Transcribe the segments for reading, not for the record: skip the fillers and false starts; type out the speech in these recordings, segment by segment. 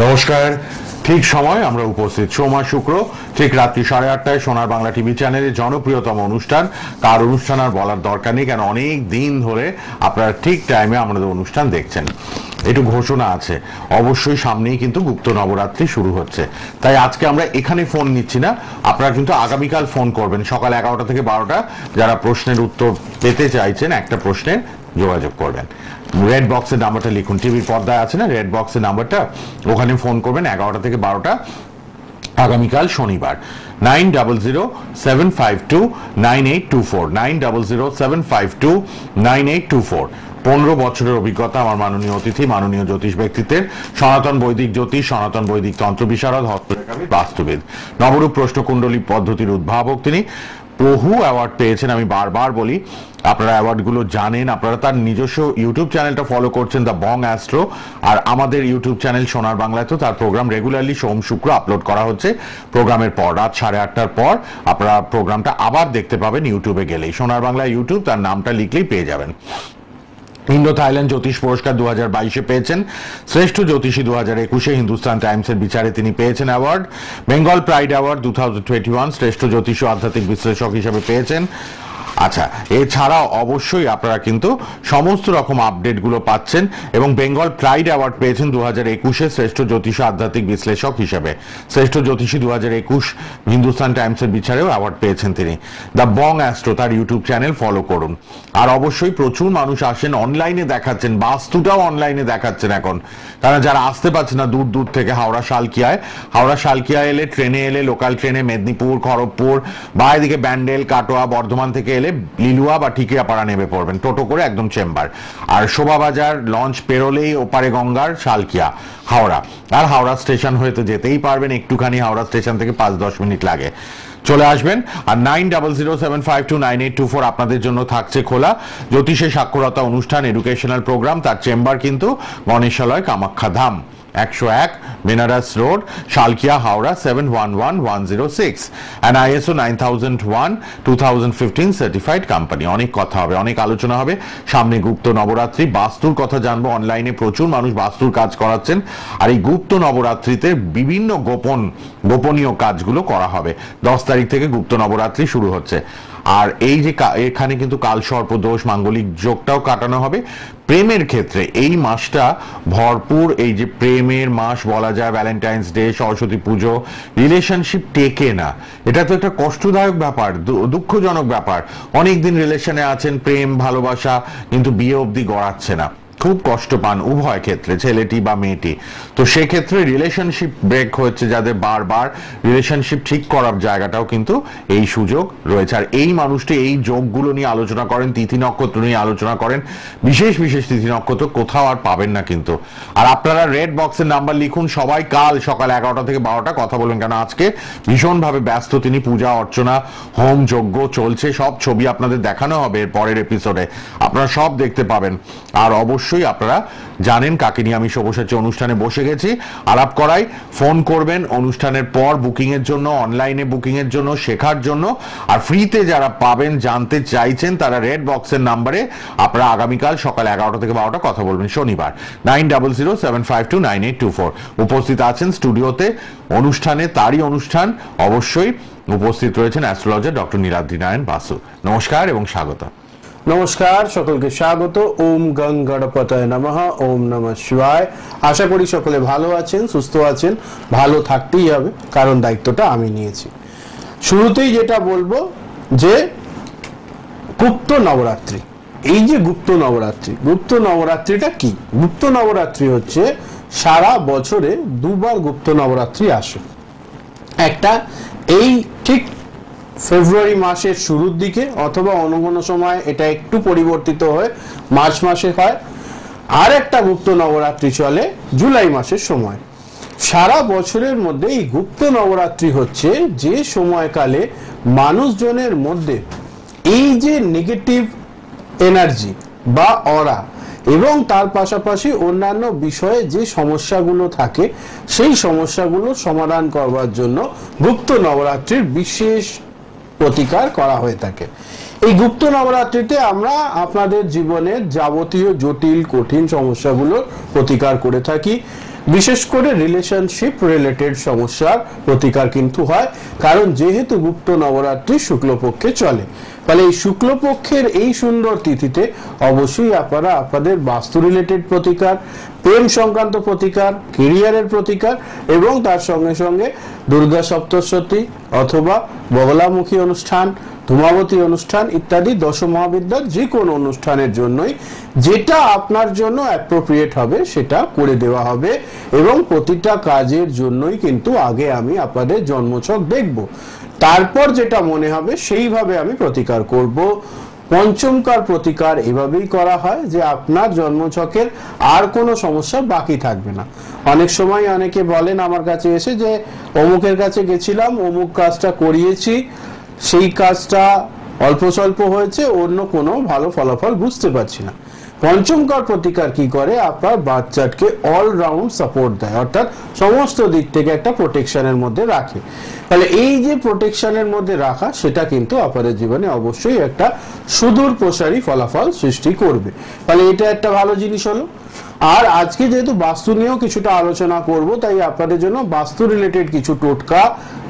নমস্কার। ঠিক সময় আমরা উপস্থিত সোমবার শুক্র ঠিক রাত্রি 8:30টায় সোনার বাংলা টিভি চ্যানেলে জনপ্রিয়তম অনুষ্ঠান কার অনুষ্ঠান আর বলার দরকার নেই, কেন অনেক দিন ধরে আপনারা ঠিক টাইমে আমাদের অনুষ্ঠান দেখছেন। একটু ঘোষণা আছে, অবশ্যই সামনেই কিন্তু গুপ্ত নবরাত্রি শুরু হচ্ছে, তাই আজকে আমরা এখানে ফোন নিচ্ছি না, আপনারা কিন্তু আগামীকাল ফোন করবেন সকাল 11টা থেকে 12টা। যারা প্রশ্নের উত্তর পেতে চাইছেন একটা প্রশ্নের যোগাযোগ করবেন। রেড বক্সের নাম্বারটা লিখুন, টিভির পর্দায় আছে না রেড বক্সের নাম্বারটা, ওখানে ফোন করবেন 11টা থেকে 12টা আগামীকাল শনিবার। 9007529824 9007529824। 15 বছরের অভিজ্ঞতা আমার মাননীয় অতিথি, মাননীয় জ্যোতিষ ব্যক্তিত্বের, সনাতন বৈদিক জ্যোতিষ, সনাতন বৈদিক তন্ত্র বিশারদ, হস্তরেখাবিদ, বাস্তুবিদ, নবরূপ প্রশ্নকুণ্ডলী পদ্ধতির উদ্ভাবক তিনি। বহু অ্যাওয়ার্ড পেয়েছেন, আমি বারবার বলি আপনারা অ্যাওয়ার্ডগুলো জানেন, আপনারা তার নিজস্ব ইউটিউব চ্যানেলটা ফলো করছেন দ্য বং অ্যাস্ট্রো, আর আমাদের ইউটিউব চ্যানেল সোনার বাংলাতেও তার প্রোগ্রাম রেগুলারলি সোম শুক্র আপলোড করা হচ্ছে। প্রোগ্রামের পর রাত 8:30টার পর আপনারা প্রোগ্রামটা আবার দেখতে পাবেন ইউটিউবে গেলেই, সোনার বাংলা ইউটিউব, তার নামটা লিখলেই পেয়ে যাবেন। ইন্দো থাইল্যান্ড জ্যোতিষ পুরস্কার 2022-এ পেয়েছেন, শ্রেষ্ঠ জ্যোতিষী 2021-এ হিন্দুস্তান টাইমসের বিচারে তিনি পেয়েছেন অ্যাওয়ার্ড, বেঙ্গল প্রাইড অ্যাওয়ার্ড 2021 শ্রেষ্ঠ জ্যোতিষ ও আধ্যাত্মিক বিশ্লেষক হিসেবে পেয়েছেন। আচ্ছা, এছাড়াও অবশ্যই আপনারা কিন্তু সমস্ত রকম আপডেটগুলো পাচ্ছেন, এবং বেঙ্গল প্রাইড অ্যাওয়ার্ড পেয়েছেন 2021-এ শ্রেষ্ঠ জ্যোতিষ আধ্যাত্মিক বিশ্লেষক হিসেবে। শ্রেষ্ঠ জ্যোতিষী 2021 হিন্দুস্তান টাইমসের বিচারেও অ্যাওয়ার্ড পেয়েছেন তিনি। দ্য বং অ্যাস্ট্রো তার ইউটিউব চ্যানেল ফলো করুন। আর অবশ্যই প্রচুর মানুষ আসেন, অনলাইনে দেখাচ্ছেন, বাস্তুটাও অনলাইনে দেখাচ্ছেন এখন, কারণ যারা আসতে পারছে না দূর দূর থেকে, হাওড়া শালকিয়া এলে, ট্রেনে এলে, লোকাল ট্রেনে মেদিনীপুর, খড়গপুর বা এদিকে ব্যান্ডেল, কাটোয়া, বর্ধমান থেকে এলে লিলুয়া বা ঠিকিয়াপাড়া নেমে পড়বেন, টোটো করে একদম চেম্বার। আর শোভাবাজার লঞ্চ পেরোলেই ওপারে গঙ্গার শালকিয়া, হাওড়া, আর হাওড়া স্টেশন হয়ে তো যেতেই পারবেন, একটুখানি হাওড়া স্টেশন থেকে 5-10 মিনিট লাগে, চলে আসবেন। আর 9007529824 আপনাদের জন্য থাকছে খোলা জ্যোতিষে সাক্ষরতা অনুষ্ঠান, এডুকেশনাল প্রোগ্রাম। তার চেম্বার কিন্তু Ganeshalaya, Kamakhya Dham, 101 Benaras road, Salkia, Howrah 711106, and ISO 9001:2015 certified company. অনেক কথা হবে, অনেক আলোচনা হবে সামনে। গুপ্ত নবরাত্রি, বাস্তুর কথা জানবো, অনলাইনে প্রচুর মানুষ বাস্তুর কাজ করাচ্ছেন, আর এই গুপ্ত নবরাত্রিতে বিভিন্ন গোপনীয় কাজগুলো করা হবে। 10 তারিখ থেকে গুপ্ত নবরাত্রি শুরু হচ্ছে, আর এই যে এখানে কিন্তু কাল সর্প দোষ, মাঙ্গলিক যোগটাও কাটানো হবে। প্রেমের ক্ষেত্রে এই মাসটা ভরপুর, এই যে প্রেমের মাস বলা যায়, ভ্যালেন্টাইন্স ডে, সরস্বতী পুজো, রিলেশনশিপ টেকে না, এটা তো একটা কষ্টদায়ক ব্যাপার, দুঃখজনক ব্যাপার। অনেকদিন রিলেশনে আছেন, প্রেম ভালোবাসা, কিন্তু বিয়ে অবধি গড়াচ্ছে না, খুব কষ্ট পান উভয় ক্ষেত্রে, ছেলেটি বা মেয়েটি। তো সেক্ষেত্রে রিলেশনশিপ ব্রেক হচ্ছে যাদের, বারবার রিলেশনশিপ ঠিক করার জায়গাটাও কিন্তু এই সুযোগ রয়েছে। আর এই মানুষটি এই যোগগুলো নিয়ে আলোচনা করেন, তিথি নক্ষত্র নিয়ে আলোচনা করেন, বিশেষ বিশেষ তিথি নক্ষত্র কোথাও আর পাবেন না কিন্তু। আর আপনারা রেড বক্সের নাম্বার লিখুন, সবাই কাল সকাল 11টা থেকে 12টা কথা বলবেন, কেন আজকে ভীষণভাবে ব্যস্ত তিনি। পূজা অর্চনা, হোম যজ্ঞ চলছে, সব ছবি আপনাদের দেখানো হবে এর পরের এপিসোডে, আপনারা সব দেখতে পাবেন। আর অবশ্যই আপনারা জানেন কাকে নিয়ে আমি সব্যসাচী অনুষ্ঠানে বসে গেছি আলাপ করাই। ফোন করবেন অনুষ্ঠানের পর বুকিং এর জন্য, অনলাইনে বুকিং এর জন্য, শেখার জন্য। আর ফ্রিতে যারা পাবেন, জানতে চাইছেন, তারা রেড বক্সের নাম্বারে আপনারা আগামীকাল সকাল 11টা থেকে 12টা কথা বলবেন, শনিবার। 9007529824 উপস্থিত আছেন স্টুডিওতে অনুষ্ঠানে, তারই অনুষ্ঠান অবশ্যই উপস্থিত রয়েছেন অ্যাস্ট্রোলজার ডক্টর নীলাদ্রি নারায়ণ বাসু। নমস্কার এবং স্বাগত। নমস্কার, সকলকে স্বাগত। ওম গং গণপতায় নমঃ, ওম নমঃ শিবায়। আশা করি সকলে ভালো আছেন, সুস্থ আছেন, ভালো থাকতেই হবে, কারণ দায়িত্বটা আমি নিয়েছি। শুরুতেই যেটা বলবো যে গুপ্ত নবরাত্রি, এই যে গুপ্ত নবরাত্রিটা কি? গুপ্ত নবরাত্রি হচ্ছে সারা বছরে দুবার গুপ্ত নবরাত্রি আসে। একটা এই ঠিক ফেব্রুয়ারি মাসের শুরুর দিকে, অথবা অন্য কোনো সময় এটা একটু পরিবর্তিত হয়ে মার্চ মাসে হয়। আর একটা গুপ্ত নবরাত্রি চলে জুলাই মাসের সময়। সারা বছরের মধ্যে এই গুপ্ত নবরাত্রি হচ্ছে যে সময়কালে মানুষজনের মধ্যে এই যে নেগেটিভ এনার্জি বা অরা, এবং তার পাশাপাশি অন্যান্য বিষয়ে যে সমস্যাগুলো থাকে, সেই সমস্যাগুলো সমাধান করবার জন্য গুপ্ত নবরাত্রির বিশেষ প্রতিকার করা হয়ে থাকে। এই গুপ্ত নবরাত্রিতে আমরা আপনাদের জীবনের যাবতীয় জটিল কঠিন সমস্যাগুলোর প্রতিকার করে থাকি। বিশেষ করে রিলেশনশিপ রিলেটেড সমস্যার প্রতিকার কিন্তু হয়, কারণ যেহেতু গুপ্ত নবরাত্রি শুক্লপক্ষে চলে, ফলে এই শুক্লপক্ষের এই সুন্দর তিথিতে অবশ্যই আপনারা আপনাদের বাস্তু রিলেটেড প্রতিকার, প্রেম সংক্রান্ত প্রতিকার, কেরিয়ারের প্রতিকার এবং তার সঙ্গে সঙ্গে দুর্গা সপ্তশতী অথবা বগলামুখী অনুষ্ঠান, ধূমাবতী অনুষ্ঠান ইত্যাদি দশমহাবিদ্যার যে কোনো অনুষ্ঠানের জন্যই যেটা আপনার জন্য অ্যাপ্রোপ্রিয়েট হবে সেটা করে দেওয়া হবে। এবং প্রতিটা কাজের জন্যই কিন্তু আগে আমি আপনাদের জন্মছক দেখব, তারপর যেটা মনে হবে সেইভাবে আমি প্রতিকার করব। পঞ্চমকার প্রতিকার এভাবেই করা হয় যে আপনার জন্মছকের আর কোনো সমস্যা বাকি থাকবে না। অনেক সময় অনেকে বলেন আমার কাছে এসে যে অমুকের কাছে গেছিলাম, অমুক কাজটা করিয়েছি, সেই কাজটা অল্প স্বল্প হয়েছে, অন্য কোনো ভালো ফলাফল বুঝতে পারছি না। পঞ্চমকার প্রতিকার কি করে, আপনার বাচ্চাকে অলরাউন্ড সাপোর্ট দেয়, অর্থাৎ সমস্ত দিক থেকে একটা প্রোটেকশনের মধ্যে রাখে। তাহলে এই যে প্রোটেকশনের মধ্যে রাখা, সেটা কিন্তু আপনাদের জীবনে অবশ্যই একটা সুদূর প্রসারী ফলাফল সৃষ্টি করবে। তাহলে এটা একটা ভালো জিনিস হলো। আর আজকে যেহেতু বাস্তু নিয়েও কিছুটা আলোচনা করব, তাই আপনাদের জন্য বাস্তু রিলেটেড কিছু টোটকা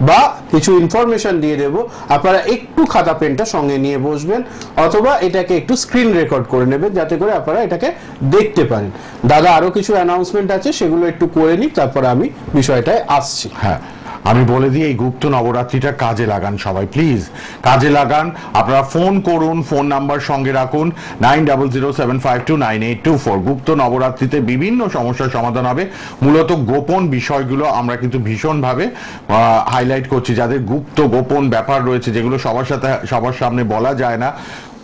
বা কিছু ইনফরমেশন দিয়ে দেব। আপনারা একটু খাতা পেনটা সঙ্গে নিয়ে বসবেন, অথবা এটাকে একটু স্ক্রিন রেকর্ড করে নেবেন, যাতে করে আপনারা এটাকে দেখতে পারেন। দাদা আরো কিছু অ্যানাউন্সমেন্ট আছে, সেগুলো একটু করে নিই, তারপরে আমি বিষয়টায় আসছি। হ্যাঁ, আমি বলে দিই এই গুপ্ত নবরাত্রিটা কাজে লাগান, সবাই প্লিজ কাজে লাগান। আপনারা ফোন করুন, ফোন নাম্বার সঙ্গে রাখুন 9007529824। গুপ্ত নবরাত্রিতে বিভিন্ন সমস্যার সমাধান হবে। মূলত গোপন বিষয়গুলো আমরা কিন্তু ভীষণভাবে হাইলাইট করছি, যাদের গুপ্ত গোপন ব্যাপার রয়েছে, যেগুলো সবার সামনে বলা যায় না,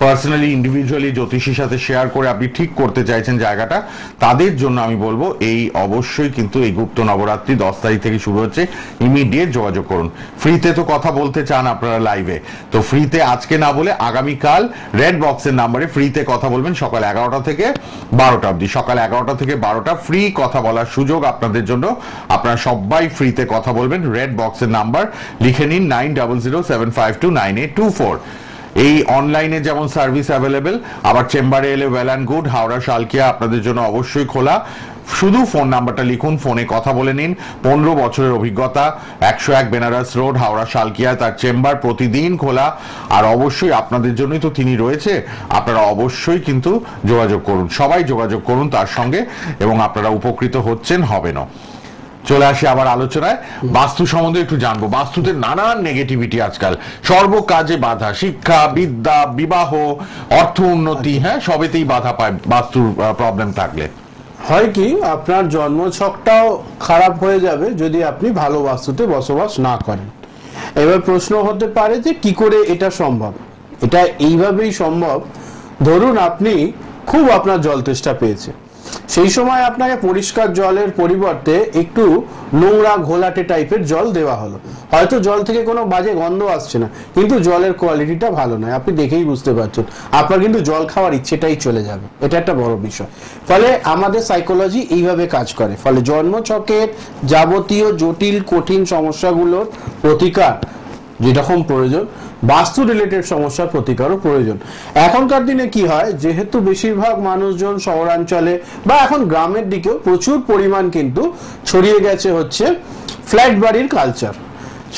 পার্সোনালি ইন্ডিভিজুয়ালি জ্যোতিষীর সাথে শেয়ার করে আপনি ঠিক করতে চাইছেন জায়গাটা, তাদের জন্য আমি বলবো এই অবশ্যই কিন্তু এই গুপ্ত নবরাত্রি 10 তারিখ থেকে শুরু হচ্ছে, ইমিডিয়েট যোগাযোগ করুন। ফ্রিতে তো কথা বলতে চান আপনারা লাইভে, তো ফ্রিতে আজকে না বলে আগামীকাল রেড বক্সের নাম্বারে ফ্রিতে কথা বলবেন সকাল 11টা থেকে 12টা অবধি। সকাল 11টা থেকে 12টা ফ্রি কথা বলার সুযোগ আপনাদের জন্য। আপনারা সবাই ফ্রিতে কথা বলবেন। রেড বক্সের নাম্বার লিখে নিন 9007529824। এই অনলাইনে যেমন সার্ভিস অ্যাভেলেবেল, আবার চেম্বারে এলে well and good. Howrah Salkia আপনাদের জন্য অবশ্যই খোলা। শুধু ফোন নাম্বারটা লিখুন, ফোনে কথা বলে নিন। 15 বছরের অভিজ্ঞতা, 101 বেনারস রোড, হাওড়া শালকিয়া তার চেম্বার, প্রতিদিন খোলা। আর অবশ্যই আপনাদের জন্যই তো তিনি রয়েছে, আপনারা অবশ্যই কিন্তু যোগাযোগ করুন, সবাই যোগাযোগ করুন তার সঙ্গে, এবং আপনারা উপকৃত হচ্ছেন, হবেন। চলে আসি আবার আলোচনায়। বাস্তু সম্বন্ধে একটু জানবো। বাস্তুতে নানান নেগেটিভিটি আজকাল, সর্বকাজে বাধা, শিক্ষা, বিদ্যা, বিবাহ, অর্থ উন্নতি, হ্যাঁ সবেতেই বাধা পায় বাস্তুর প্রবলেম থাকলে। হয় কি, আপনার জন্মছকটাও খারাপ হয়ে যাবে যদি আপনি ভালো বাস্তুতে বসবাস না করেন। এবার প্রশ্ন হতে পারে যে কি করে এটা সম্ভব। এটা এইভাবেই সম্ভব, ধরুন আপনি খুব আপনার জল তেষ্টা পেয়েছে, সেই সময় আপনাকে পরিষ্কার জলের পরিবর্তে একটু নোংরা ঘোলাটে টাইপের জল দেওয়া হলো। হয়তো জল থেকে কোনো বাজে গন্ধ আসছে না, কিন্তু জলের কোয়ালিটিটা ভালো নয়, আপনি দেখেই বুঝতে পারছেন, আপনার কিন্তু জল খাওয়ার ইচ্ছেটাই চলে যাবে। এটা একটা বড় বিষয়। ফলে আমাদের সাইকোলজি এইভাবে কাজ করে। ফলে জন্মছকের যাবতীয় জটিল কঠিন সমস্যাগুলোর প্রতিকার যেরকম প্রয়োজন, বাস্তু রিলেটেড সমস্যার প্রতিকারও প্রয়োজন। এখনকার দিনে কি হয়, যেহেতু বেশিরভাগ মানুষজন শহরাঞ্চলে বা এখন গ্রামের দিকেও প্রচুর পরিমাণ কিন্তু ছড়িয়ে গেছে হচ্ছে ফ্ল্যাট বাড়ির কালচার।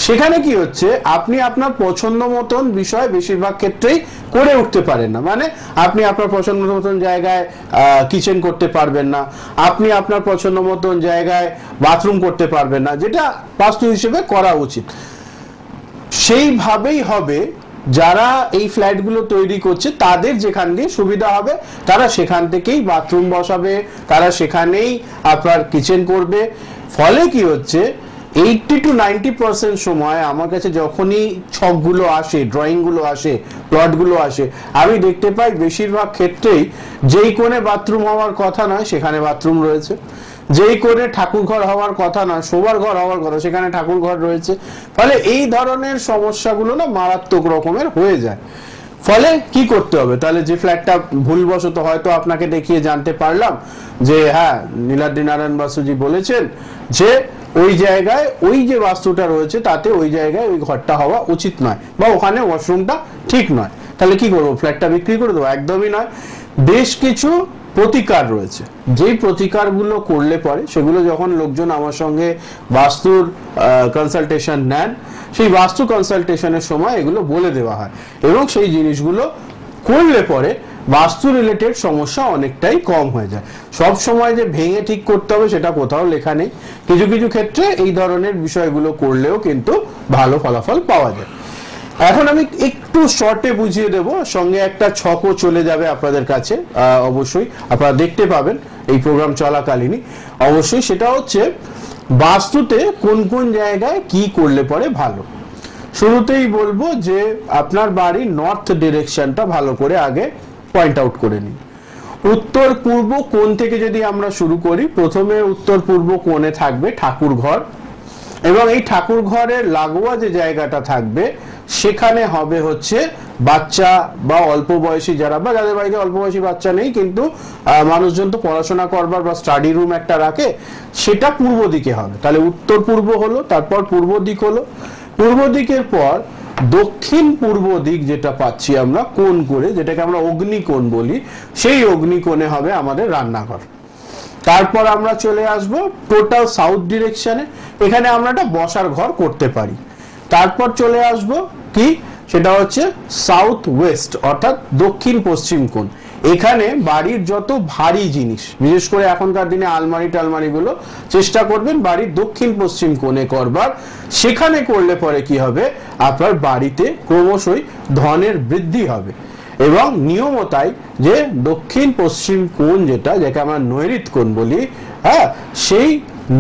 সেখানে কি হচ্ছে, আপনি আপনার পছন্দ মতন বিষয় বেশিরভাগ ক্ষেত্রেই করে উঠতে পারেন না। মানে আপনি আপনার পছন্দ মতন জায়গায় কিচেন করতে পারবেন না, আপনি আপনার পছন্দ মতন জায়গায় বাথরুম করতে পারবেন না, যেটা বাস্তু হিসেবে করা উচিত। সেইভাবেই হবে যারা এই ফ্ল্যাটগুলো তৈরি করছে, তাদের যেখান দিয়ে সুবিধা হবে তারা সেখান থেকেই বাথরুম বসাবে, তারা সেখানেই আপনার কিচেন করবে। ফলে কি হচ্ছে, 80 to 90% সময় আমার কাছে যখনই ছকগুলো আসে, ড্রয়িংগুলো আসে, প্লটগুলো আসে, আমি দেখতে পাই বেশিরভাগ ক্ষেত্রেই যেই কোণে বাথরুম হওয়ার কথা নয় সেখানে বাথরুম রয়েছে, যেই কোণে ঠাকুর ঘর হওয়ার কথা না, শোবার ঘর হওয়ার কথা, সেখানে ঠাকুর ঘর রয়েছে। ফলে এই ধরনের সমস্যাগুলো না মারাত্মক রকমের হয়ে যায়। ফলে কি করতে হবে, তাহলে যে ফ্ল্যাটটা ভুলবশত হয়তো আপনাকে দেখিয়ে জানতে পারলাম যে হ্যাঁ নীলাদ্রি নারায়ণ বাস্তুজি বলেছেন যে ওই জায়গায় ওই যে বাস্তুটা রয়েছে তাতে ওই জায়গায় ওই ঘরটা হওয়া উচিত নয়, বা ওখানে ওয়াশরুমটা ঠিক নয়, তাহলে কি করবো, ফ্ল্যাটটা বিক্রি করে দেবো? একদমই নয়। বেশ কিছু প্রতিকার রয়েছে, যেই প্রতিকারগুলো করলে পরে সেগুলো যখন লোকজন আমার সঙ্গে বাস্তুর কনসালটেশন নেন, সেই বাস্তু কনসালটেশনের সময় এগুলো বলে দেওয়া হয় এবং সেই জিনিসগুলো করলে পরে বাস্তু রিলেটেড সমস্যা অনেকটাই কম হয়ে যায়। সব সময় যে ভেঙে ঠিক করতে হবে সেটা কোথাও লেখা নেই, কিছু কিছু ক্ষেত্রে এই ধরনের বিষয়গুলো করলেও কিন্তু ভালো ফলাফল পাওয়া যায়। এখন আমি একটু শর্টে বুঝিয়ে দেব, সঙ্গে একটা ছকও চলে যাবে আপনাদের কাছে, অবশ্যই আপনারা দেখতে পাবেন এই প্রোগ্রাম চলাকালীনই। অবশ্যই সেটা হচ্ছে বাস্তুতে কোন কোন জায়গায় কি করলে পরে ভালো। শুরুতেই বলবো যে আপনার বাড়ির নর্থ ডিরেকশনটা ভালো করে আগে পয়েন্ট আউট করে নিন। উত্তর পূর্ব কোণ থেকে যদি আমরা শুরু করি, প্রথমে উত্তর পূর্ব কোণে থাকবে ঠাকুর ঘর এবং এই ঠাকুর ঘরের লাগোয়া যে জায়গাটা থাকবে সেখানে হবে হচ্ছে বাচ্চা বা অল্প বয়সী যারা, বা যাদের বাড়িতে অল্প বয়সী বাচ্চা নেই কিন্তু মানুষজন তো পড়াশোনা করবার বা স্টাডি রুম একটা রাখে, সেটা পূর্ব দিকে হবে। তাহলে উত্তর পূর্ব হলো, তারপর পূর্ব দিক হলো, পূর্ব দিকের পর দক্ষিণ পূর্ব দিক যেটা পাচ্ছি আমরা কোণ করে, যেটাকে আমরা অগ্নিকোণ বলি, সেই অগ্নিকোণে হবে আমাদের রান্নাঘর। তারপর আমরা চলে আসব টোটাল সাউথ ডিরেকশনে, এখানে আমরা একটা বসার ঘর করতে পারি। তারপর চলে আসব কি, সেটা হচ্ছে সাউথ ওয়েস্ট অর্থাৎ দক্ষিণ পশ্চিম কোণ। এখানে বাড়ির যত ভারী জিনিস, বিশেষ করে এখনকার দিনে আলমারি টালমারিগুলো চেষ্টা করবেন বাড়ির দক্ষিণ পশ্চিম কোণে করবার। সেখানে করলে পরে কি হবে, আপনার বাড়িতে ক্রমশই ধনের বৃদ্ধি হবে। এবং নিয়মও তাই যে দক্ষিণ পশ্চিম কোণ যেটা, যাকে আমরা নৈঋত্য কোণ বলি, হ্যাঁ, সেই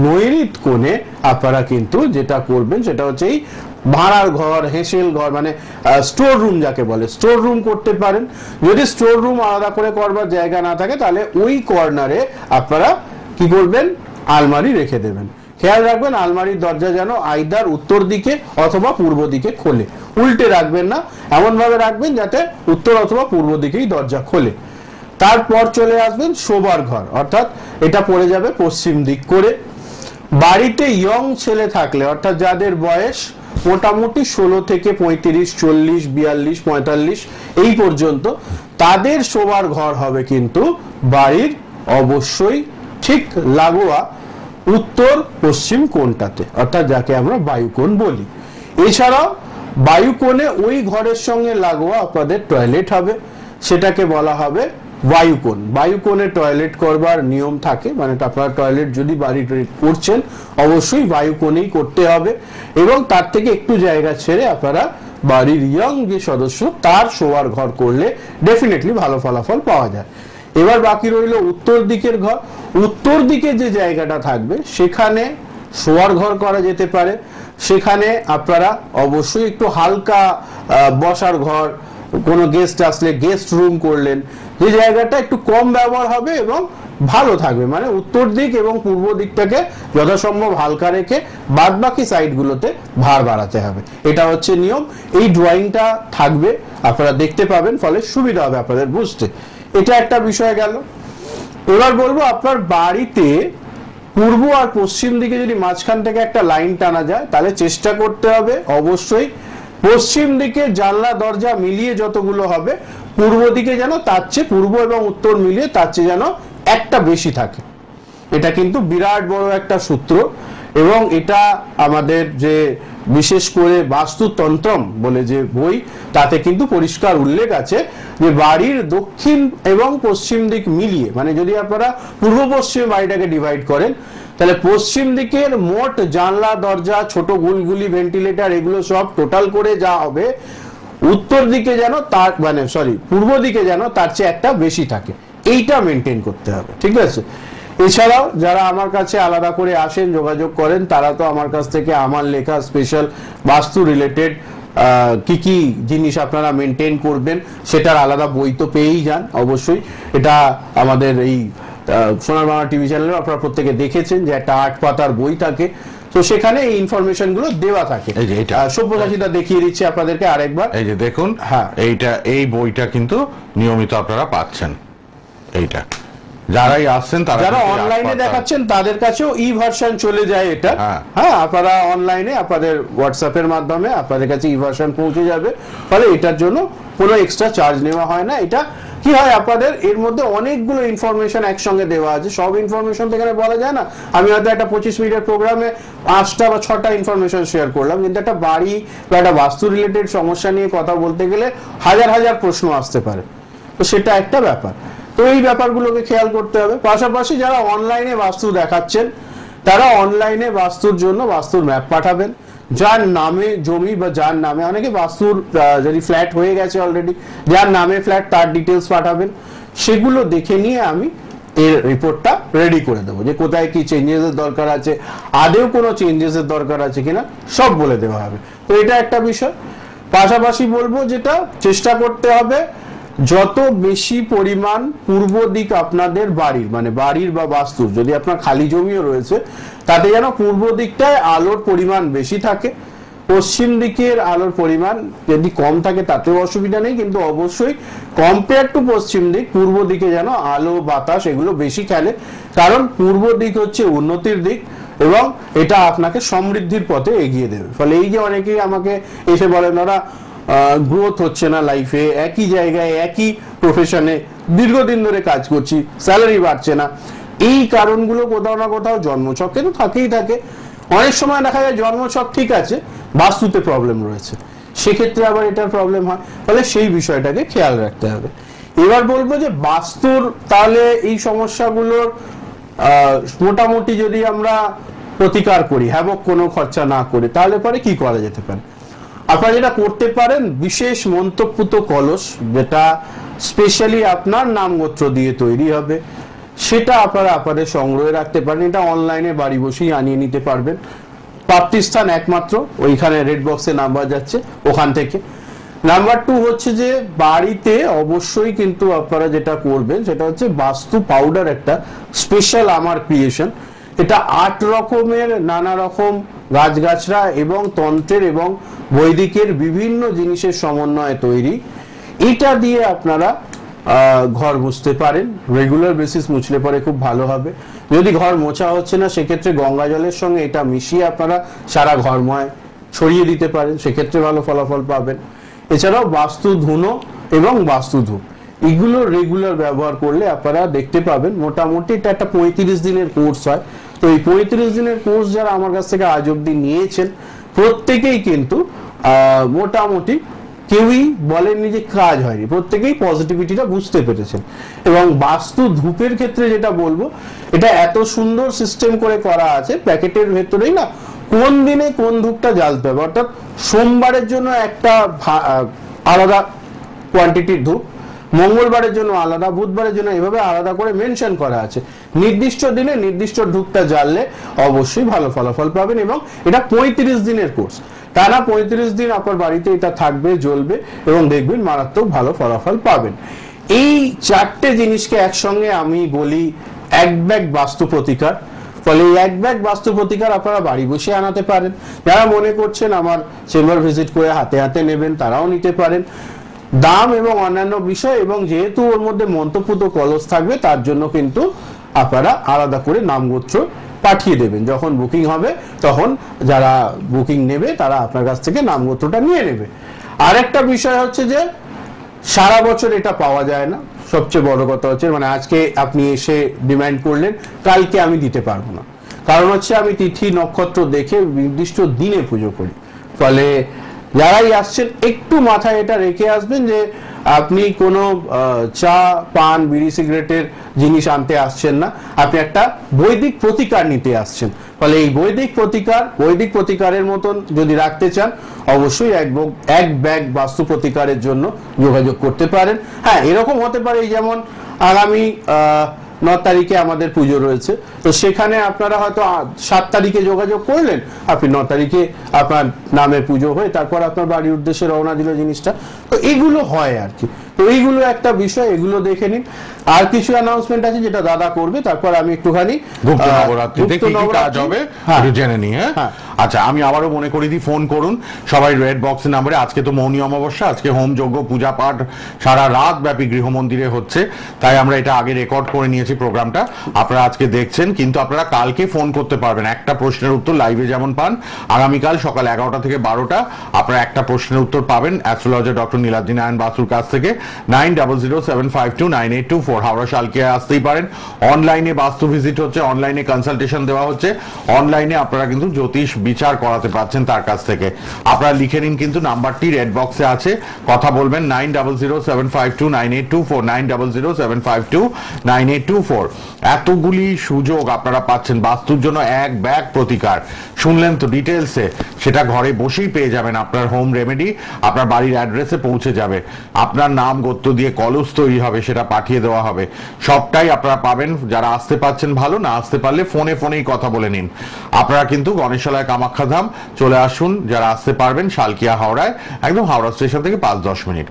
নৈঋত্য কোণে আপনারা কিন্তু যেটা করবেন সেটা হচ্ছে এই ভাড়ার ঘর, হেসেল ঘর, মানে স্টোর রুম যাকে বলে, স্টোর রুম করতে পারেন। যদি স্টোর রুম আলাদা করে করবার জায়গা না থাকে তাহলে ওই কর্নারে আপনারা কি করবেন, আলমারি রেখে দেবেন। খেয়াল রাখবেন আলমারির দরজা যেন আইদার উত্তর দিকে অথবা পূর্ব দিকে খোলে, উল্টে রাখবেন না, এমন ভাবে রাখবেন যাতে উত্তর অথবা পূর্ব দিকেই দরজা খোলে। তারপর চলে আসবেন শোবার ঘর, অর্থাৎ এটা পড়ে যাবে পশ্চিম দিক করে। বাড়িতে ইয়ং ছেলে থাকলে, অর্থাৎ যাদের বয়স মোটামুটি 16 থেকে 35, 40, 42, 45 এই পর্যন্ত, তাদের শোবার ঘর হবে কিন্তু বাড়ির অবশ্যই ঠিক লাগোয়া উত্তর পশ্চিম কোণটাতে, অর্থাৎ যাকে আমরা বায়ুকোণ বলি। এছাড়াও বায়ুকোণে ওই ঘরের সঙ্গে লাগোয়া আপনাদের টয়লেট হবে, সেটাকে বলা হবে বায়ুকোণ। বায়ুকোণে টয়লেট করবার নিয়ম থাকে, মানে আপনারা টয়লেট যদি বাড়িতে করছেন অবশ্যই বায়ুকোণেই করতে হবে এবং তার থেকে একটু জায়গা ছেড়ে আপনারা বাড়ির ইয়ং যে সদস্য তার শোয়ার ঘর করলে ডেফিনেটলি ভালো ফলাফল পাওয়া যায়। এবার বাকি রইল উত্তর দিকের ঘর। উত্তর দিকে যে জায়গাটা থাকবে সেখানে শোয়ার ঘর করা যেতে পারে। সেখানে আপনারা অবশ্যই একটু হালকা বসার ঘর, কোনো গেস্ট আসলে গেস্ট রুম করলেন, যে জায়গাটা একটু কম ব্যবহার হবে এবং ভালো থাকবে, মানে উত্তর দিক এবং পূর্ব দিকটাকে যথাসম্ভব হালকা রেখে বাদ বাকি সাইডগুলোতে ভার বাড়াতে হবে। এটা হচ্ছে নিয়ম। এই ড্রয়িংটা থাকবে, আপনারা দেখতে পাবেন, ফলে সুবিধা হবে আপনাদের বুঝতে। এটা একটা বিষয় গেল। এবার বলবো আপনার বাড়িতে পূর্ব আর পশ্চিম দিকে যদি মাঝখান থেকে একটা লাইন টানা যায় তাহলে চেষ্টা করতে হবে অবশ্যই পশ্চিম দিকে জানলা দরজা মিলিয়ে যতগুলো হবে পূর্ব দিকে যেন তার চেয়ে, পূর্ব এবং উত্তর মিলিয়ে তার চেয়ে যেন একটা বেশি থাকে। এটা কিন্তু বিরাট বড় একটা সূত্র এবং এটা আমাদের যে বিশেষ করে বাস্তুতন্ত্রম বলে যে বই, তাতে কিন্তু পরিষ্কার উল্লেখ আছে যে বাড়ির দক্ষিণ এবং পশ্চিম দিক মিলিয়ে, মানে যদি আপনারা পূর্ব পশ্চিমে বাড়িটাকে ডিভাইড করেন তাহলে পশ্চিম দিকের মোট জানলা দরজা, ছোট গুলগুলি, ভেন্টিলেটর, এগুলো সব টোটাল করে যা হবে উত্তর দিকে যেন তার, মানে সরি পূর্ব দিকে যেন তার চেয়ে একটা বেশি থাকে, এইটা মেনটেন করতে হবে, ঠিক আছে। এছাড়াও যারা আমার কাছে আলাদা করে আসেন, যোগাযোগ করেন, তারা তো আমার কাছ থেকে আমার লেখা স্পেশাল বাস্তু রিলেটেড কি কি জিনিস আপনারা মেনটেন করবেন সেটার আলাদা বই তো পেয়েই যান অবশ্যই। এটা আমাদের এই সোনার বাংলা টিভি চ্যানেলে আপনারা প্রত্যেকে দেখেছেন যে একটা 8 পাতার বই থাকে, তো সেখানে এই ইনফরমেশন গুলো দেওয়া থাকে। সব্যসাচীটা দেখিয়ে দিচ্ছি আপনাদেরকে আরেকবার, এই যে দেখুন, হ্যাঁ এইটা, এই বইটা কিন্তু নিয়মিত আপনারা পাচ্ছেন। এইটা যারাই আসছেন, যারা অনলাইনে দেখাচ্ছেন তাদের কাছেও ই ভার্সন চলে যায় এটা। হ্যাঁ, আপনারা অনলাইনে আপনাদের হোয়াটসঅ্যাপের মাধ্যমে আপনাদের কাছে ই ভার্সন পৌঁছে যাবে, ফলে এটার জন্য কোনো এক্সট্রা চার্জ নেওয়া হয় না। এটা কি হয় আপনাদের এর মধ্যে অনেকগুলো ইনফরমেশন একসঙ্গে দেওয়া আছে, সব ইনফরমেশন তো এখানে বলা যায় না। আমি হয়তো একটা 25 মিনিটের প্রোগ্রামে 5টা বা 6টা ইনফরমেশন শেয়ার করলাম, কিন্তু একটা বাড়ি বা একটা বাস্তু রিলেটেড সমস্যা নিয়ে কথা বলতে গেলে হাজার হাজার প্রশ্ন আসতে পারে, তো সেটা একটা ব্যাপার। তো এই ব্যাপারগুলোকে খেয়াল করতে হবে। পাশাপাশি যারা অনলাইনে বাস্তু দেখাচ্ছেন তারা অনলাইনে বাস্তুর জন্য বাস্তুর ম্যাপ পাঠাবেন, যার নামে জমি বা যার নামে অনেকে বাস্তুর যদি ফ্ল্যাট হয়ে গেছে অলরেডি, যার নামে ফ্ল্যাট তার ডিটেলস পাঠাবেন, সেগুলো দেখে নিয়ে আমি এর রিপোর্টটা রেডি করে দেবো যে কোথায় কি চেঞ্জেসের দরকার আছে, আদেও কোনো চেঞ্জেসের দরকার আছে কিনা সব বলে দেওয়া হবে। তো এটা একটা বিষয়। পাশাপাশি বলবো যেটা চেষ্টা করতে হবে যত বেশি পরিমাণ পূর্ব দিক আপনাদের বাড়ির মানে বাড়ির বা বাস্তুর, যদি আপনার খালি জমিও রয়েছে তাতে যেন পূর্ব দিকটায় আলোর পরিমাণ বেশি থাকে। পশ্চিম দিকের আলোর পরিমাণ যদি কম থাকে তাতেও অসুবিধা নেই, কিন্তু অবশ্যই কম্পেয়ার টু পশ্চিম দিক পূর্ব দিকে যেন আলো বাতাস এগুলো বেশি খেলে, কারণ পূর্ব দিক হচ্ছে উন্নতির দিক এবং এটা আপনাকে সমৃদ্ধির পথে এগিয়ে দেবে। ফলে এই যে অনেকেই আমাকে এসে বলেন ওরা গ্রোথ হচ্ছে না লাইফে, একই জায়গায় একই প্রফেশনে দীর্ঘদিন ধরে কাজ করছি, স্যালারি বাড়ছে না, এই কারণগুলো কোথাও না কোথাও জন্মছকে তো থাকেই থাকে। অনেক সময় দেখা যায় জন্মছক ঠিক আছে, বাস্তুতে প্রবলেম রয়েছে, সেক্ষেত্রে আবার এটার প্রবলেম হয়। ফলে সেই বিষয়টাকে খেয়াল রাখতে হবে। এবার বলবো যে বাস্তুর তাহলে এই সমস্যাগুলোর মোটামুটি যদি আমরা প্রতিকার করি, হ্যাবক কোনো খরচা না করে, তাহলে পরে কি করা যেতে পারে? আপনারা যেটা করতে পারেন, বিশেষ মন্তব্যুত কলস যেটা স্পেশালি আপনার নাম গোত্র দিয়ে তৈরি হবে, সেটা আপনারা আপনাদের সংগ্রহে রাখতে পারেন। এটা অনলাইনে বাড়ি বসেই আনিয়ে নিতে পারবেন। প্রাপ্তিস্থান একমাত্র ওইখানে রেড বক্সে নাম্বার যাচ্ছে, ওখান থেকে। নাম্বার 2 হচ্ছে যে বাড়িতে অবশ্যই কিন্তু আপনারা যেটা করবেন সেটা হচ্ছে বাস্তু পাউডার, একটা স্পেশাল আমার ক্রিয়েশন। এটা 8 রকমের নানা রকম গাছগাছরা এবং তন্ত্রের এবং বৈদিকের বিভিন্ন জিনিসের সমন্বয়ে তৈরি। এটা দিয়ে আপনারা ঘর মুছতে পারেন, রেগুলার বেসিস মুছলে পরে খুব ভালো হবে। যদি ঘর মোছা হচ্ছে না সেক্ষেত্রে গঙ্গা জলের সঙ্গে এটা মিশিয়ে আপনারা সারা ঘরময় ছড়িয়ে দিতে পারেন, সেক্ষেত্রে ভালো ফলাফল পাবেন। এছাড়াও বাস্তু ধুনো এবং বাস্তু ধূপ এগুলো রেগুলার ব্যবহার করলে আপনারা দেখতে পাবেন মোটামুটি এটা একটা 35 দিনের কোর্স হয়। তো এই 35 দিনের কোর্স যারা আমার কাছ থেকে আজ অব্দি নিয়েছেন প্রত্যেকেই কিন্তু মোটামুটি কেউই বলেননি যে কাজ হয়নি, প্রত্যেকেই পজিটিভিটিটা বুঝতে পেরেছেন। এবং বাস্তু ধূপের ক্ষেত্রে যেটা বলবো, এটা এত সুন্দর সিস্টেম করে করা আছে প্যাকেটের ভেতরেই না কোন দিনে কোন ধূপটা জ্বালতে হবে, অর্থাৎ সোমবারের জন্য একটা আলাদা কোয়ান্টিটির ধূপ, মঙ্গলবারের জন্য আলাদা, বুধবারের জন্য এভাবে আলাদা করে মেনশন করা আছে। নির্দিষ্ট দিনে নির্দিষ্ট ধূপটা জ্বাললে অবশ্যই ভালো ফলাফল পাবেন। এবং এটা 35 দিনের কোর্স, টানা 35 দিন আপনার বাড়িতে এটা থাকবে, জ্বলবে এবং দেখবেন মারাত্মক ভালো ফলাফল পাবেন। এই 4টে জিনিসকে একসঙ্গে আমি বলি এক ব্যাগ বাস্তু প্রতিকার। ফলে এই এক ব্যাগ বাস্তু প্রতিকার আপনারা বাড়ি বসে আনাতে পারেন। যারা মনে করছেন আমার চেম্বার ভিজিট করে হাতে হাতে নেবেন তারাও নিতে পারেন। দাম এবং অন্যান্য বিষয় এবং যেহেতু ওর মধ্যে মন্তব্যুত কলস থাকবে তার জন্য কিন্তু আপনারা আলাদা করে নামগোত্র পাঠিয়ে দেবেন। যখন বুকিং হবে তখন যারা বুকিং নেবে তারা আপনার কাছ থেকে নামগোত্রটা নিয়ে নেবে। আরেকটা বিষয় হচ্ছে যে সারা বছর এটা পাওয়া যায় না। সবচেয়ে বড় কথা হচ্ছে মানে আজকে আপনি এসে ডিমান্ড করলেন, কালকে আমি দিতে পারবো না, কারণ হচ্ছে আমি তিথি নক্ষত্র দেখে নির্দিষ্ট দিনে পুজো করি। ফলে যারাই আসছেন একটু মাথায় এটা রেখে আসবেন যে আপনি কোনো চা পান বিড়ি সিগারেটের জিনিস আনতে আসছেন না, আপনি একটা বৈদিক প্রতিকার নিতে আসছেন। ফলে এই বৈদিক প্রতিকারের মতন যদি রাখতে চান অবশ্যই এক ব্যাগ বাস্তু প্রতিকারের জন্য যোগাযোগ করতে পারেন। হ্যাঁ, এরকম হতে পারে যেমন আগামী 9 তারিখে আমাদের পুজো রয়েছে, তো সেখানে আপনারা হয়তো 7 তারিখে যোগাযোগ করলেন, আপনি 9 তারিখে আপনার নামে পুজো হয়ে তারপর আপনার বাড়ির উদ্দেশ্যে রওনা দিল জিনিসটা। তো এগুলো হয় আর কি। তো এইগুলো একটা বিষয়, এগুলো দেখে নিন। আর কিছু অ্যানাউন্সমেন্ট আছে যেটা দাদা করবে, তারপর আমি একটুখানি গুপ্ত নবরাত্রিতে কি কি কাজ হবে একটু জেনে নিই। হ্যাঁ, আচ্ছা, আমি আবারও মনে করি দিই, ফোন করুন সবাই রেড বক্সের নাম্বারে। আজকে তো মৌনী অমাবস্যা, আজকে হোম যজ্ঞ পূজা পাঠ সারা রাত ব্যাপী গৃহমন্দিরে হচ্ছে, তাই আমরা এটা আগে রেকর্ড করে নিয়েছি প্রোগ্রামটা। আপনারা আজকে দেখছেন, কিন্তু আপনারা কালকে ফোন করতে পারবেন। একটা প্রশ্নের উত্তর লাইভে যেমন পান, আগামীকাল সকাল 11টা থেকে 12টা আপনারা একটা প্রশ্নের উত্তর পাবেন অ্যাস্ট্রোলজার ডক্টর নীলাদ্রি নারায়ণ বাসুর কাছ থেকে। 9007529824। হাওড়া শালকিয়া আসতেই পারেন। অনলাইনে বাস্তু ভিজিট হচ্ছে, অনলাইনে কনসালটেশন দেওয়া হচ্ছে, অনলাইনে আপনারা কিন্তু জ্যোতিষ বিচার করাতে পারছেন তার কাছ থেকে। আপনারা লিখে নিন, কিন্তু নাম্বারটি রেড বক্সে আছে, কথা বলবেন 9007529824, 9007529824। এতগুলি সুযোগ আপনারা পাচ্ছেন বাস্তুর জন্য, এক ব্যাগ প্রতিকার শুনলেন তো ডিটেলসে, সেটা ঘরে বসেই পেয়ে যাবেন। আপনার হোম রেমেডি আপনার বাড়ির অ্যাড্রেসে পৌঁছে যাবে, আপনার নাম গোত্র দিয়ে কলস তৈরি হবে, সেটা পাঠিয়ে দেওয়া হবে, সবটাই আপনারা পাবেন। যারা আসতে পারছেন ভালো, না আসতে পারলে ফোনেই কথা বলে নিন। আপনারা কিন্তু গণেশালয় কামাখ্যা ধাম চলে আসুন, যারা আসতে পারবেন শালকিয়া হাওড়ায়, একদম হাওড়া স্টেশন থেকে 5-10 মিনিট।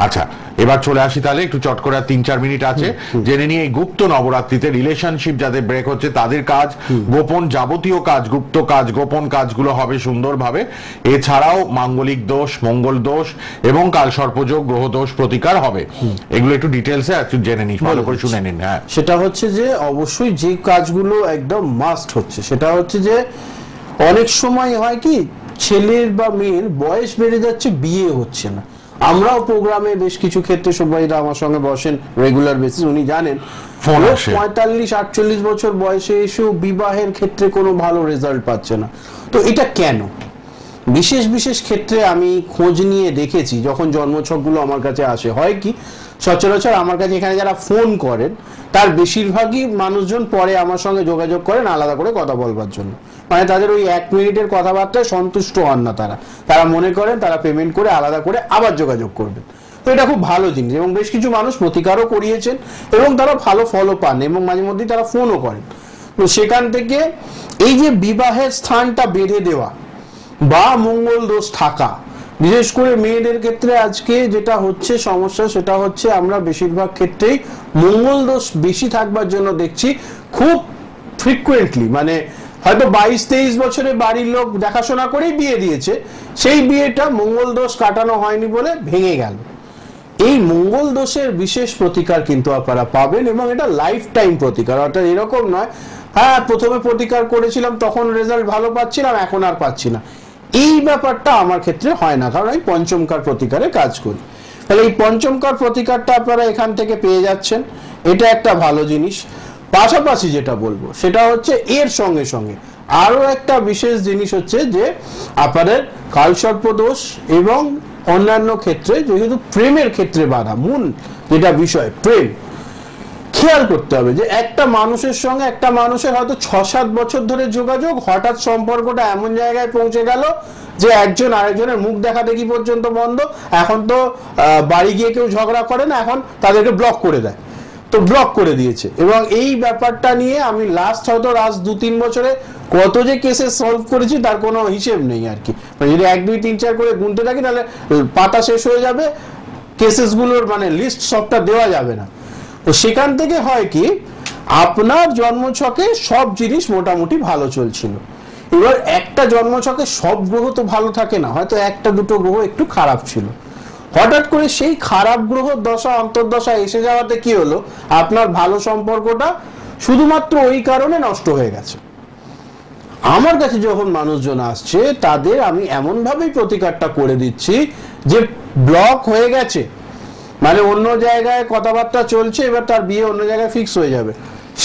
আচ্ছা, এবার চলে আসি তাহলে, একটু চট করে 3-4 মিনিট আছে, জেনে নিয়ে এই গুপ্ত নবরাত্রিতে রিলেশনশিপ যাদের ব্রেক হচ্ছে তাদের কাজ, গোপন যাবতীয় কাজ, গুপ্ত কাজ, গোপন কাজগুলো হবে সুন্দরভাবে। এছাড়াও মাঙ্গলিক দোষ, মঙ্গল দোষ এবং কালসর্পযোগ, গ্রহ দোষ প্রতিকার হবে। এগুলো একটু ডিটেলসে একটু জেনে নিন, ভালো করে শুনে নিন। হ্যাঁ, সেটা হচ্ছে যে অবশ্যই যে কাজগুলো একদম মাস্ট হচ্ছে, সেটা হচ্ছে যে অনেক সময় হয় কি ছেলের বা মেয়ের বয়স বেড়ে যাচ্ছে, বিয়ে হচ্ছে না। আমরাও প্রোগ্রামে বেশ কিছু ক্ষেত্রে সবাইরা আমার সঙ্গে বসেন রেগুলার বেসিস, উনি জানেন 45-48 বছর বয়সে এসেও বিবাহের ক্ষেত্রে কোনো ভালো রেজাল্ট পাচ্ছে না। তো এটা কেন? বিশেষ বিশেষ ক্ষেত্রে আমি খোঁজ নিয়ে দেখেছি, যখন জন্মছকগুলো আমার কাছে আসে, হয় কি সচরাচর আমার কাছে এখানে যারা ফোন করেন তার বেশিরভাগই মানুষজন পরে আমার সঙ্গে যোগাযোগ করেন আলাদা করে কথা বলবার জন্য। মানে তাদের ওই 1 মিনিটের কথাবার্তায় সন্তুষ্ট হন না, তারা মনে করেন তারা পেমেন্ট করে আলাদা করে আবার যোগাযোগ করবেন। তো এটা খুব ভালো জিনিস, এবং বেশ কিছু মানুষ প্রতিকারও করিয়েছেন এবং তারা ভালো ফলও পান, এবং মাঝে মধ্যেই তারা ফোনও করেন। তো সেখান থেকে এই যে বিবাহের স্থানটা বেঁধে দেওয়া বা মঙ্গল দোষ থাকা, বিশেষ করে মেয়েদের ক্ষেত্রে আজকে যেটা হচ্ছে সমস্যা, সেটা হচ্ছে আমরা বেশিরভাগ ক্ষেত্রেই মঙ্গল দোষ বেশি থাকবার জন্য দেখছি খুব ফ্রিকুয়েন্টলি, মানে হয়তো 22-23 বছরে বাড়ির লোক দেখাশোনা করেই বিয়ে দিয়েছে, সেই বিয়েটা মঙ্গল দোষ কাটানো হয়নি বলে ভেঙে গেল। এই মঙ্গল দোষের বিশেষ প্রতিকার কিন্তু আপনারা পাবেন, এবং এটা লাইফ টাইম প্রতিকার, অর্থাৎ এরকম নয় হ্যাঁ প্রথমে প্রতিকার করেছিলাম তখন রেজাল্ট ভালো পাচ্ছিলাম এখন আর পাচ্ছি না, এই ব্যাপারটা আমার ক্ষেত্রে হয় না, কারণ আমি পঞ্চমকার প্রতিকারে কাজ করি। তাহলে এই পঞ্চমকার প্রতিকারটা আপনারা এখান থেকে পেয়ে যাচ্ছেন, এটা একটা ভালো জিনিস। পাশাপাশি যেটা বলবো সেটা হচ্ছে এর সঙ্গে সঙ্গে আরো একটা বিশেষ জিনিস হচ্ছে যে আপনাদের কালসর্পদোষ এবং অন্যান্য ক্ষেত্রে, যেহেতু প্রেমের ক্ষেত্রে বাধা, মূল যেটা বিষয় প্রেম, খেয়াল করতে হবে যে একটা মানুষের সঙ্গে একটা মানুষের হয়তো 6-7 বছর ধরে যোগাযোগ, হঠাৎ সম্পর্কটা এমন জায়গায় পৌঁছে গেল যে একজন আরেকজনের মুখ দেখা দেখি পর্যন্ত বন্ধ। এখন তো বাড়ি গিয়ে কেউ ঝগড়া করে না, এখন তাদেরকে ব্লক করে দেয়, তো ব্লক করে দিয়েছে। এবং এই ব্যাপারটা নিয়ে আমি লাস্ট 2-3 বছরে কত যে কেসে সলভ করেছি তার কোনো হিসেব নেই আর কি। যদি 1, 2, 3, 4 করে গুনতে থাকি তাহলে পাতা শেষ হয়ে যাবে, কেসেসগুলোর মানে লিস্ট সবটা দেওয়া যাবে না। তো সেখান থেকে হয় কি আপনার জন্মছকে সব জিনিস মোটামুটি ভালো চলছিল, এবার একটা জন্মছকে সব গ্রহ তো ভালো থাকে না, হয়তো 1-2 গ্রহ একটু খারাপ ছিল, হঠাৎ করে সেই খারাপ গ্রহ দশা অন্তর্দশা এসে যাওয়াতে কি হলো, আপনার ভালো সম্পর্কটা শুধুমাত্র ওই কারণে নষ্ট হয়ে গেছে। আমার কাছে যখন মানুষজন আসছে তাদের আমি এমন ভাবেই প্রতিকারটা করে দিচ্ছি যে ব্লক হয়ে গেছে, মানে অন্য জায়গায় কথাবার্তা চলছে, এবার তার বিয়ে অন্য জায়গায় ফিক্স হয়ে যাবে,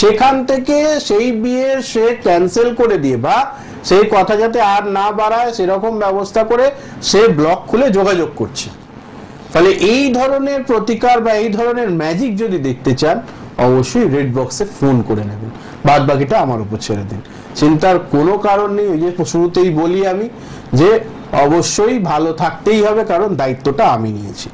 সেখান থেকে সেই বিয়ে সে ক্যান্সেল করে দিয়ে বা সেই কথা যাতে আর না বাড়ায় সেরকম ব্যবস্থা করে সে ব্লক খুলে যোগাযোগ করছে। ফলে এই ধরনের প্রতিকার বা এই ধরনের ম্যাজিক যদি দেখতে চান অবশ্যই রেড বক্সে ফোন করে নেবেন, বাদ বাকিটা আমার উপর ছেড়ে দিন, চিন্তার কোনো কারণ নেই। ওই যে শুরুতেই বলি আমি যে অবশ্যই ভালো থাকতেই হবে, কারণ দায়িত্বটা আমি নিয়েছি,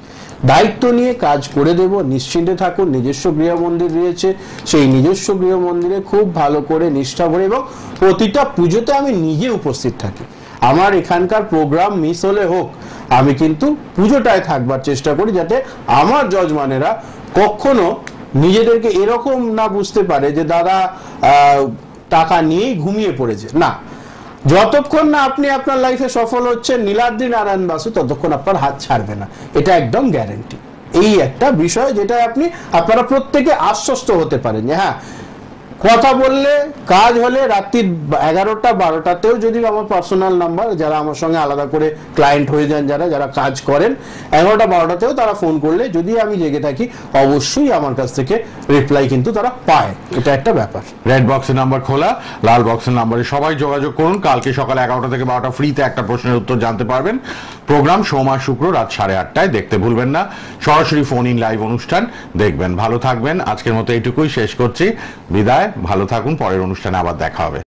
দায়িত্ব নিয়ে কাজ করে দেব, নিশ্চিন্তে থাকুন। নিজস্ব গৃহ মন্দির রয়েছে, সেই নিজস্ব গৃহ মন্দিরে খুব ভালো করে নিষ্ঠা ভরে এবং প্রতিটা পুজোতে আমি নিজে উপস্থিত থাকি। আমার এখানকার প্রোগ্রাম মিস হলে হোক, আমি কিন্তু পুজোটায় থাকবার চেষ্টা করি, যাতে আমার যজমানেরা কখনো নিজেদেরকে এরকম না বুঝতে পারে যে দাদা টাকা নিয়েই ঘুমিয়ে পড়েছে। না, যতক্ষণ না আপনি আপনার লাইফে সফল হচ্ছেন নীলাদ্রি নারায়ণ বাসু, ততক্ষণ আপনার হাত ছাড়বে না, এটা একদম গ্যারেন্টি। এই একটা বিষয় যেটা আপনারা প্রত্যেকে আশ্বস্ত হতে পারেন যে হ্যাঁ কথা বললে কাজ হলে রাত্রি 11টা 12টাতেও যদি আমার পার্সোনাল নাম্বার, যারা আমার সঙ্গে আলাদা করে ক্লায়েন্ট হয়ে যান, যারা কাজ করেন, 11টা 12টাতেও তারা ফোন করলে যদি আমি জেগে থাকি অবশ্যই আমার কাছ থেকে রিপ্লাই কিন্তু তারা পায়। এটা একটা ব্যাপার। রেড বক্সের নাম্বার খোলা, লাল বক্সের নাম্বারে সবাই যোগাযোগ করুন। কালকে সকালে 11টা থেকে 12টা ফ্রিতে একটা প্রশ্নের উত্তর জানতে পারবেন। প্রোগ্রাম সোম আর শুক্র রাত 8:30টায় দেখতে ভুলবেন না। সরাসরি ফোন ইন লাইভ অনুষ্ঠান দেখবেন। ভালো থাকবেন। আজকের মতো এইটুকুই শেষ করছি। বিদায়, ভালো থাকুন। পরের অনুষ্ঠানে আবার দেখা হবে।